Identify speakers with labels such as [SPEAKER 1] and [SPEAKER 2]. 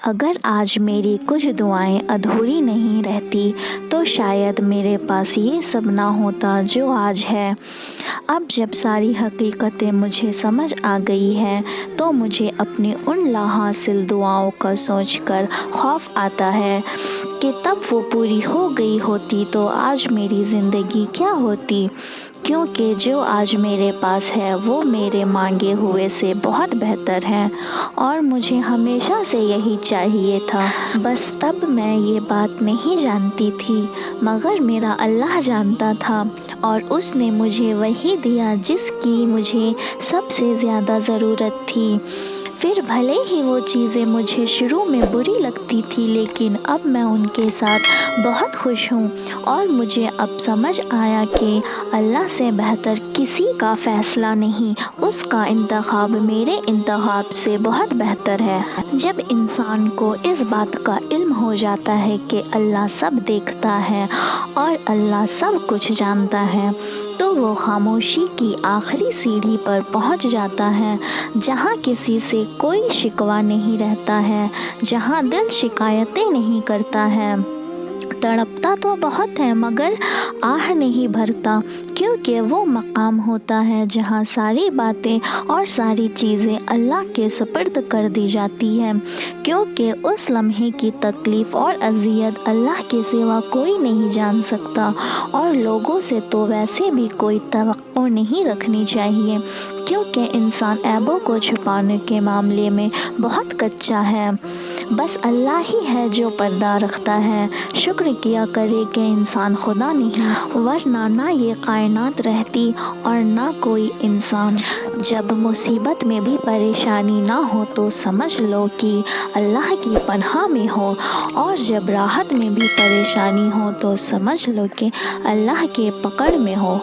[SPEAKER 1] اگر آج میری کچھ دعائیں ادھوری نہیں رہتی تو شاید میرے پاس یہ سب نہ ہوتا جو آج ہے۔ اب جب ساری حقیقتیں مجھے سمجھ آ گئی ہیں تو مجھے اپنی ان لاحاصل دعاؤں کا سوچ کر خوف آتا ہے کہ تب وہ پوری ہو گئی ہوتی تو آج میری زندگی کیا ہوتی، کیونکہ جو آج میرے پاس ہے وہ میرے مانگے ہوئے سے بہت بہتر ہے، اور مجھے ہمیشہ سے یہی چاہیے تھا۔ بس تب میں یہ بات نہیں جانتی تھی، مگر میرا اللہ جانتا تھا، اور اس نے مجھے وہی دیا جس کی مجھے سب سے زیادہ ضرورت تھی۔ پھر بھلے ہی وہ چیزیں مجھے شروع میں بری لگتی تھی، لیکن اب میں ان کے ساتھ بہت خوش ہوں، اور مجھے اب سمجھ آیا کہ اللہ سے بہتر کسی کا فیصلہ نہیں، اس کا انتخاب میرے انتخاب سے بہت بہتر ہے۔ جب انسان کو اس بات کا علم ہو جاتا ہے کہ اللہ سب دیکھتا ہے اور اللہ سب کچھ جانتا ہے، تو وہ خاموشی کی آخری سیڑھی پر پہنچ جاتا ہے، جہاں کسی سے کوئی شکوہ نہیں رہتا ہے، جہاں دل شکایتیں نہیں کرتا ہے۔ تڑپتا تو بہت ہے مگر آہ نہیں بھرتا، کیونکہ وہ مقام ہوتا ہے جہاں ساری باتیں اور ساری چیزیں اللہ کے سپرد کر دی جاتی ہیں، کیونکہ اس لمحے کی تکلیف اور اذیت اللہ کے سوا کوئی نہیں جان سکتا، اور لوگوں سے تو ویسے بھی کوئی توقع نہیں رکھنی چاہیے، کیونکہ انسان عیبوں کو چھپانے کے معاملے میں بہت کچا ہے۔ بس اللہ ہی ہے جو پردہ رکھتا ہے۔ شکر کیا کرے کہ انسان خدا نہیں، ورنہ نہ یہ کائنات رہتی اور نہ کوئی انسان۔ جب مصیبت میں بھی پریشانی نہ ہو تو سمجھ لو کہ اللہ کی پناہ میں ہو، اور جب راحت میں بھی پریشانی ہو تو سمجھ لو کہ اللہ کے پکڑ میں ہو۔